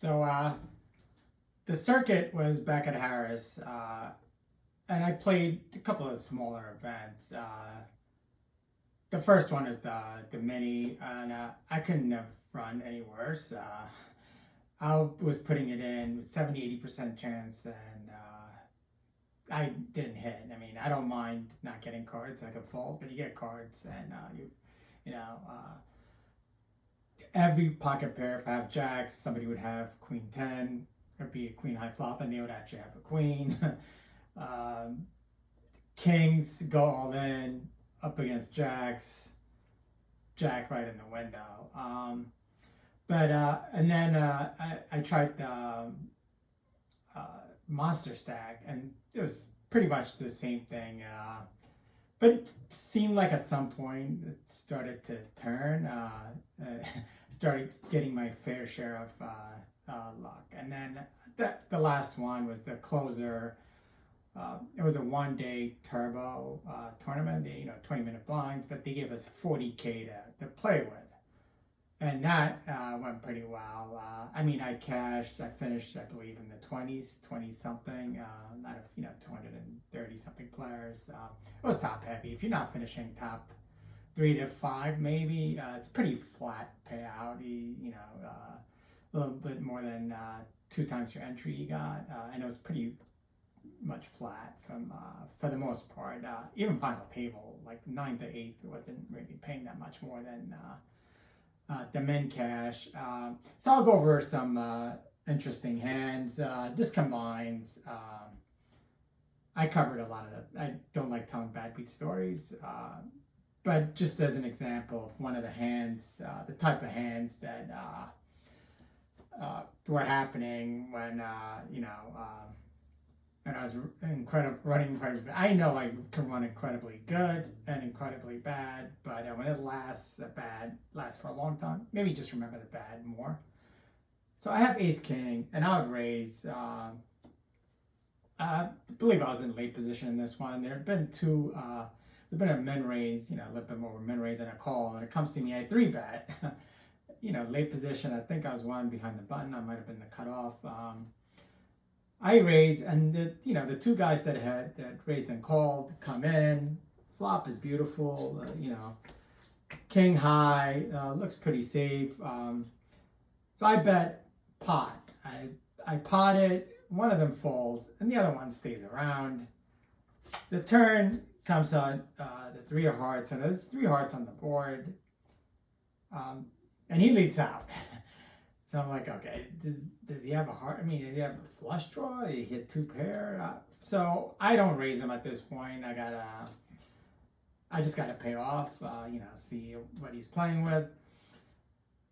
So the circuit was back at Harris, and I played a couple of smaller events. The first one is the mini, and I couldn't have run any worse. I was putting it in 70-80% chance, and I didn't hit. I mean, I don't mind not getting cards. I could fold, but you get cards, and you know, every pocket pair. If I have jacks, somebody would have queen 10. It'd be a queen high flop, and they would actually have a queen. um, Kings go all in up against jacks, jack right in the window. But and then I tried the uh, monster stack, and it was pretty much the same thing. But it seemed like at some point it started to turn. Started getting my fair share of luck, and then the last one was the closer. It was a 1 day turbo tournament. 20-minute blinds, but they gave us 40K to play with, and that went pretty well. I mean, I cashed. I finished, I believe, in the 20s, 20 something, out of 230 something players. It was top heavy. If you're not finishing top 3 to 5, maybe it's pretty flat payout. A little bit more than 2 times your entry you got, and it was pretty much flat from for the most part. Even final table, like 9th to 8th, wasn't really paying that much more than the min cash. So I'll go over some interesting hands. This combines. I covered a lot of the. I don't like telling bad beat stories, but just as an example of one of the hands, the type of hands that were happening when and I was running incredibly bad. I know I can run incredibly good and incredibly bad, but when it lasts for a long time, maybe just remember the bad more. So I have ace king, and I would raise. I believe I was in late position in this one. There have been two. There's been a min raise, a little bit more min raise and a call. When it comes to me, I 3-bet. Late position. I think I was one behind the button. I might have been the cutoff. I raise, and the two guys that raised and called come in. Flop is beautiful. King high looks pretty safe. So I bet pot. I pot it. One of them falls, and the other one stays around. The turn comes on the 3 of hearts, and there's 3 hearts on the board, and he leads out. So I'm like, okay, does he have a heart? I mean, does he have a flush draw? He hit 2 pair. So I don't raise him at this point. I just gotta pay off. See what he's playing with.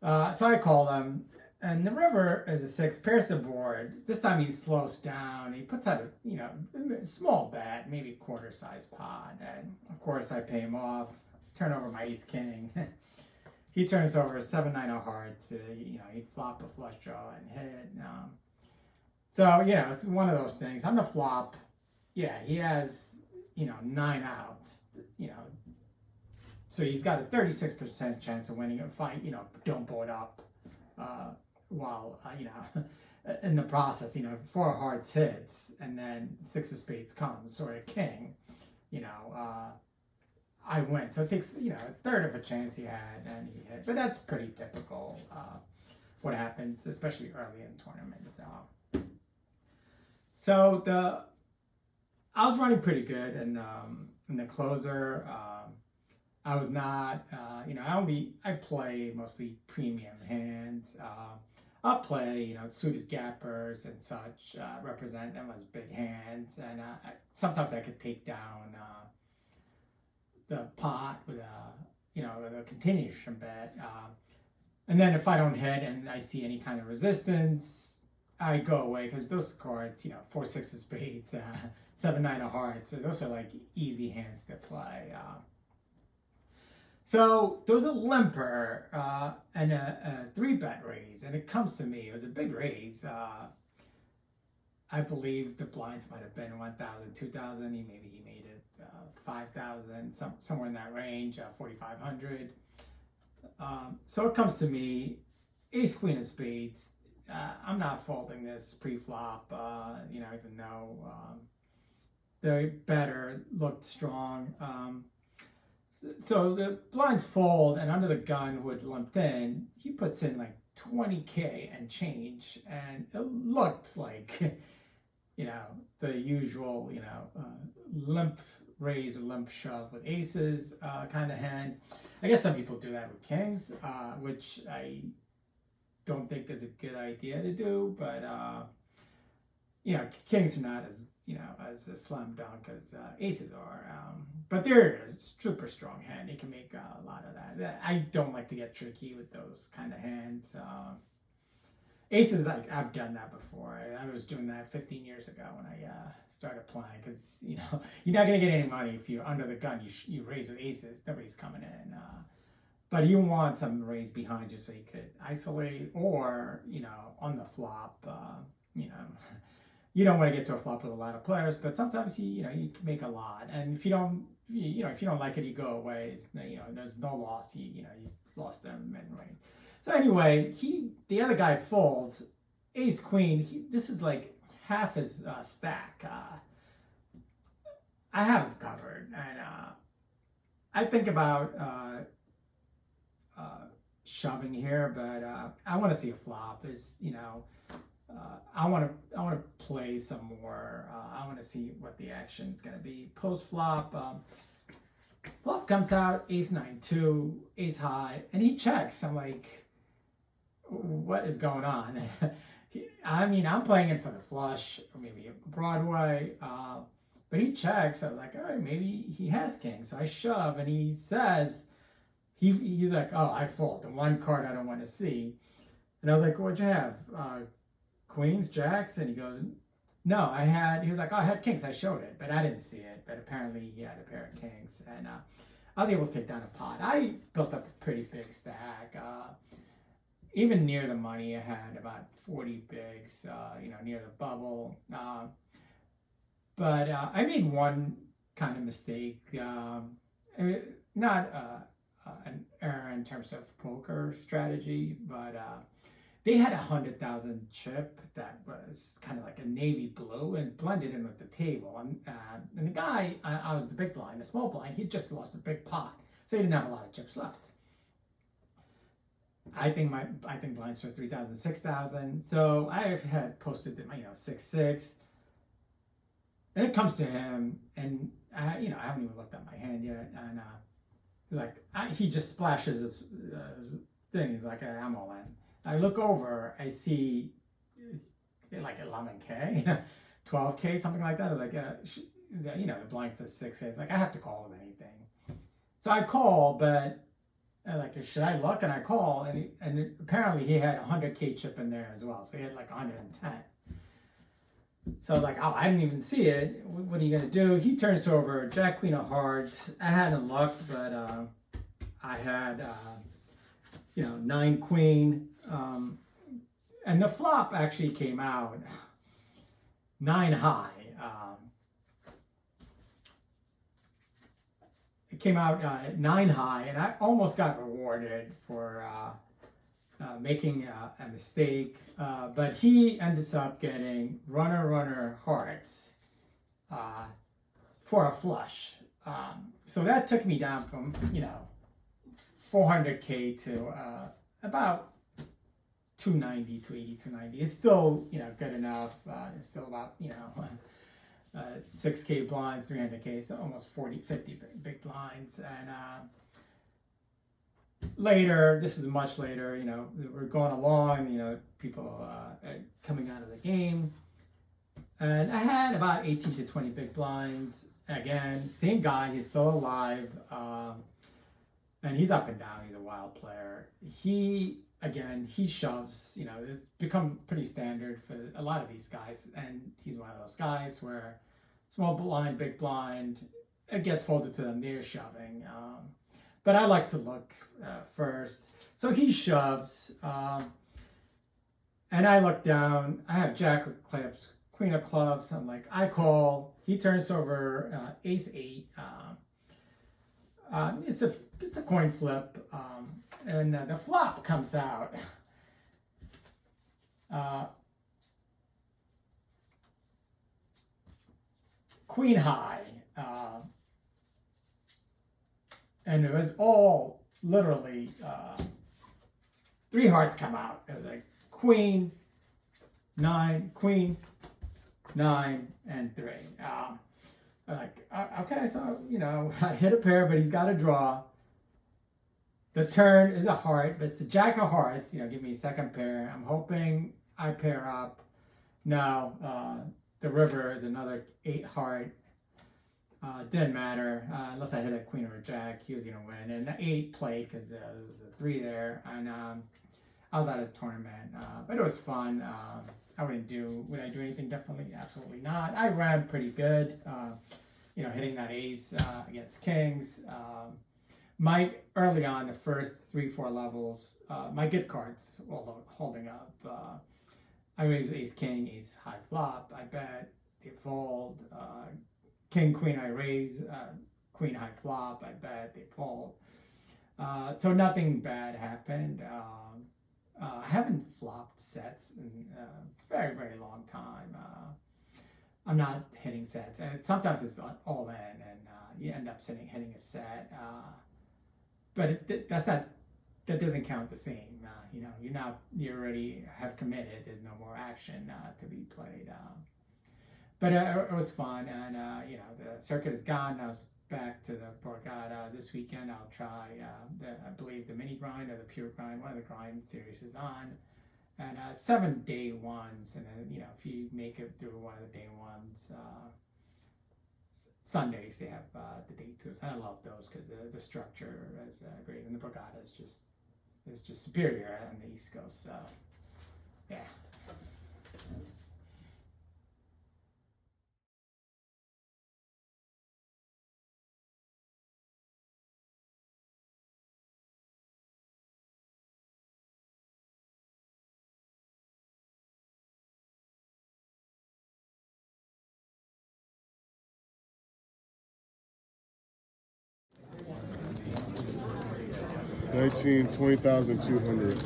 So I call him, and the river is a 6, pairs the board. This time he slows down. He puts out a small bet, maybe quarter size pot, and of course I pay him off. Turn over my ace king. He turns over 7-9 of hearts. He'd flop a flush draw and hit. So it's one of those things. On the flop, he has 9 outs. So he's got a 36% chance of winning if I don't blow it up while in the process. 4 of hearts hits, and then 6 of spades comes, or a king. I win. So it takes, a third of a chance he had, and he hit. But that's pretty typical what happens, especially early in tournaments. So I was running pretty good, and in the closer, I was not, I play mostly premium hands. I'll play, suited gappers and such, represent them as big hands, and sometimes I could take down the pot with a continuation bet, and then if I don't hit and I see any kind of resistance, I go away, because those cards, 4, 6 of spades, 7, 9 of hearts, so those are like easy hands to play. So there was a limper and a 3-bet raise, and it comes to me. It was a big raise. I believe the blinds might have been 1,000, 2,000. Maybe he made it 5,000, somewhere in that range, 4,500. So it comes to me, ace queen of spades. I'm not folding this pre-flop, even though the better looked strong. So the blinds fold, and under the gun who had limped in, he puts in like 20K and change, and it looked like, the usual, limp raise or limp shove with aces kind of hand. I guess some people do that with kings, which I don't think is a good idea to do, but kings are not as a slam dunk as aces are. But they're a super strong hand. They can make a lot of that. I don't like to get tricky with those kind of hands. Aces, I've done that before. I was doing that 15 years ago when I started playing, because you're not going to get any money if you're under the gun. You raise with aces, nobody's coming in. But you want some raise behind you so you could isolate, or on the flop. You don't want to get to a flop with a lot of players, but sometimes you can make a lot. And if you don't like it, you go away. There's no loss. You lost them in range. So anyway, the other guy folds, ace queen. This is like half his stack. I have him covered, and I think about shoving here, but I want to see a flop. I want to play some more. I want to see what the action is going to be post flop. Flop comes out, ace 9-2, ace high, and he checks. I'm like, what is going on? I'm playing it for the flush, or maybe Broadway, but he checks. I was like, all right, maybe he has king. So I shove, and he says, he's like, oh, I fold. The one card I don't want to see. And I was like, what'd you have? Queens, jacks? And he goes, no, he was like, oh, I had kings. I showed it, but I didn't see it. But apparently he had a pair of kings. And I was able to take down a pot. I built up a pretty big stack. Even near the money, I had about 40 bigs, near the bubble. But I made one kind of mistake. Not an error in terms of poker strategy, but they had 100,000 chip that was kind of like a navy blue and blended in with the table. And the guy, I was the big blind, the small blind, he just lost a big pot, so he didn't have a lot of chips left. I think blinds for 3,000, 6,000. So I had posted them, 6-6. And it comes to him, and I haven't even looked at my hand yet. And he just splashes his thing. He's like, I'm all in. I look over, I see like 11K, 12K, something like that. I was like, the blind says 6K. It's like, I have to call him anything. So I call, but I'm like, should I look? And I call, and apparently he had 100K chip in there as well. So he had like 110. So I was like, oh, I didn't even see it. What are you going to do? He turns over jack, queen of hearts. I hadn't looked, but I had, 9 queen. And the flop actually came out 9 high. It came out 9 high, and I almost got rewarded for making a mistake. But he ended up getting runner hearts for a flush. So that took me down from 400K to about 290, 280, 290. It's still good enough. It's still about 6K blinds, 300K, so almost 40, 50 big blinds. And later, this is much later, we're going along, people coming out of the game. And I had about 18 to 20 big blinds. Again, same guy, he's still alive. And he's up and down, he's a wild player. He shoves, it's become pretty standard for a lot of these guys. And he's one of those guys where small blind, big blind, it gets folded to them, they're shoving. But I like to look first. So he shoves, and I look down, I have jack of clubs, queen of clubs, I'm like, I call, he turns over ace 8. It's a coin flip, and the flop comes out Queen high, and it was all literally 3 hearts come out. It was like queen, 9, queen, 9, and 3. Like, okay, so, I hit a pair, but he's got to draw. The turn is a heart, but it's the jack of hearts. Give me a second pair. I'm hoping I pair up. No, the river is another 8 heart. Didn't matter unless I hit a queen or a jack. He was gonna win, and the 8 played because there was a 3 there, and I was out of the tournament. But it was fun. Would I do anything differently? Absolutely not. I ran pretty good. Hitting that ace against kings. My early on, the first 3-4 levels, my good cards all holding up. I raised ace king, ace high flop. I bet they fold. King queen I raise, queen high flop. I bet they fold. So nothing bad happened. I haven't flopped sets in a very, very long time. I'm not hitting sets, and sometimes it's all in, and you end up hitting a set. But that doesn't count the same. You already have committed. There's no more action to be played. But it was fun, and the circuit is gone. I was back to the Borgata this weekend. I'll try I believe the mini grind or the pure grind. One of the grind series is on, and 7 day ones, and then if you make it through one of the day ones. Sundays they have the day twos. I love those because the structure is great, and the Borgata is just superior on the East Coast. So yeah. $19,000, 20,200.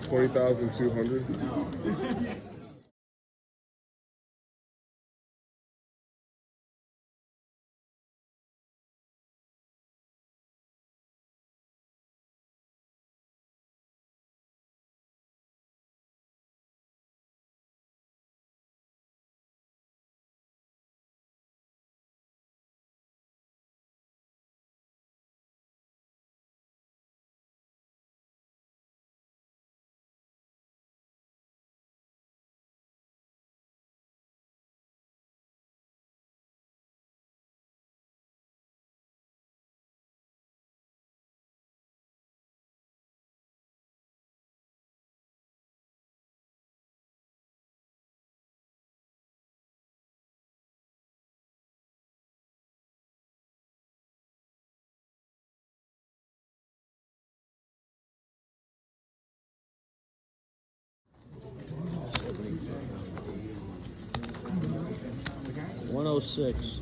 20,200. $106.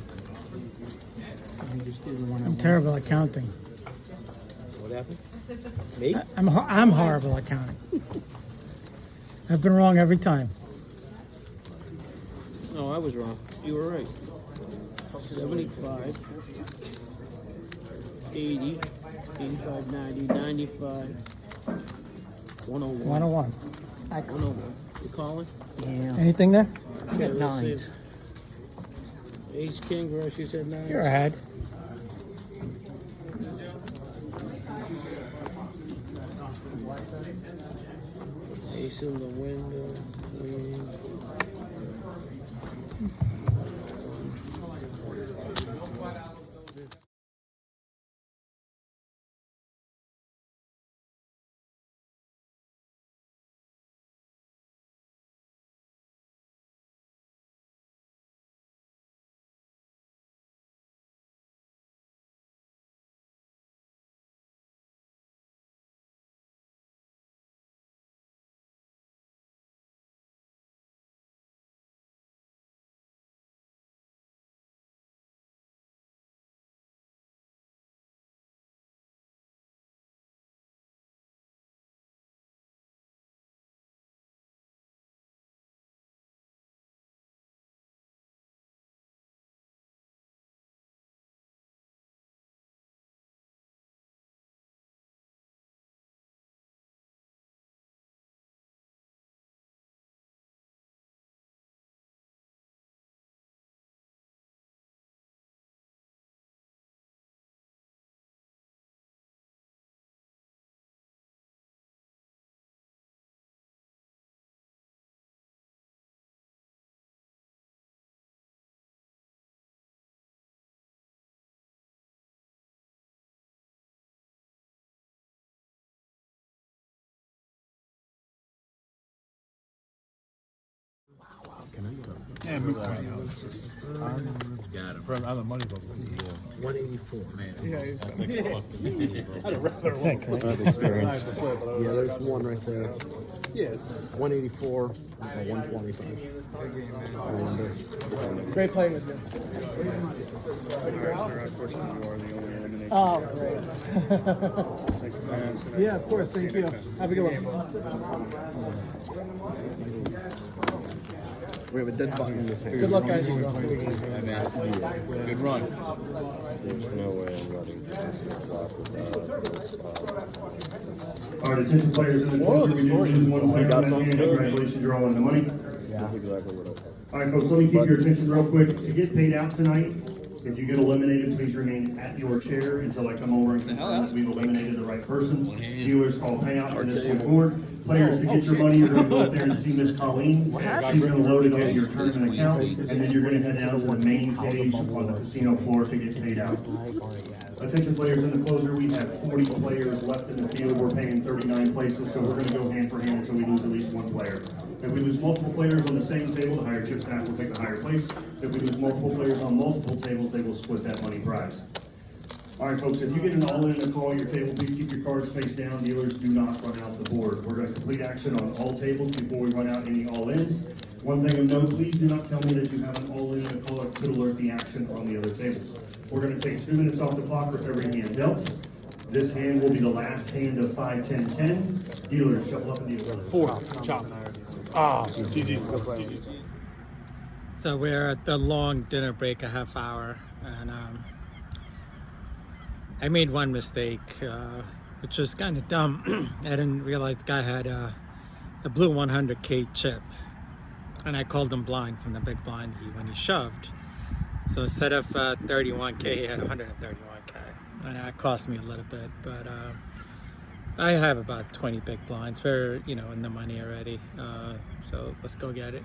I'm terrible at counting. What happened? Me? I'm horrible at counting. I've been wrong every time. No, I was wrong. You were right. 75, 80, 85, 90, 95, 101. 101. 101. You calling? Yeah. Anything there? I got 9. Ace king versus, you said 9. You're ahead. Ace in the window. Yeah, move on. Got him. On the money book. 184. Man. Yeah, he's Experience. Yeah, there's one right there. Yes. 184 or 125. Great playing with you. Unfortunately, you are the only eliminated. Oh, great. Yeah, of course. Thank you. Have a good one. We have a dead button in this hand. Good luck, guys. Good run. There's no way I'm running this clock without this. All right, attention players in the closer, we did lose one player on that hand. Congratulations, you're all in the money. That's exactly what I thought. All right, folks, let me keep your attention real quick. To get paid out tonight, if you get eliminated, please remain at your chair until I come over and confirm that we've eliminated the right person. Dealers call payout from this point forward. Players, to get your money, you're going to go up there and see Miss Colleen. She's going to load it onto your tournament account, and then you're going to head down to the main page on the casino floor to get paid out. Attention players in the closer, we have 40 players left in the field. We're paying 39 places, so we're going to go hand for hand until we lose at least one player. If we lose multiple players on the same table, the higher chip staff will take the higher place. If we lose multiple players on multiple tables, they will split that money prize. All right, folks, if you get an all-in and a call at your table, please keep your cards face down. Dealers do not run out the board. We're going to complete action on all tables before we run out any all-ins. One thing of note, please do not tell me that you have an all-in and a call. It could alert the action on the other tables. We're going to take 2 minutes off the clock for every hand dealt. This hand will be the last hand of 5, 10, 10. Dealers, shuffle up and deal. 4. Chop. GG. So we're at the long dinner break, a half hour, and I made one mistake, which was kind of dumb. I didn't realize the guy had a blue 100K chip, and I called him blind from the big blind when he shoved. So instead of 31K, he had 131K, and that cost me a little bit. But I have about 20 big blinds. We're in the money already, so let's go get it.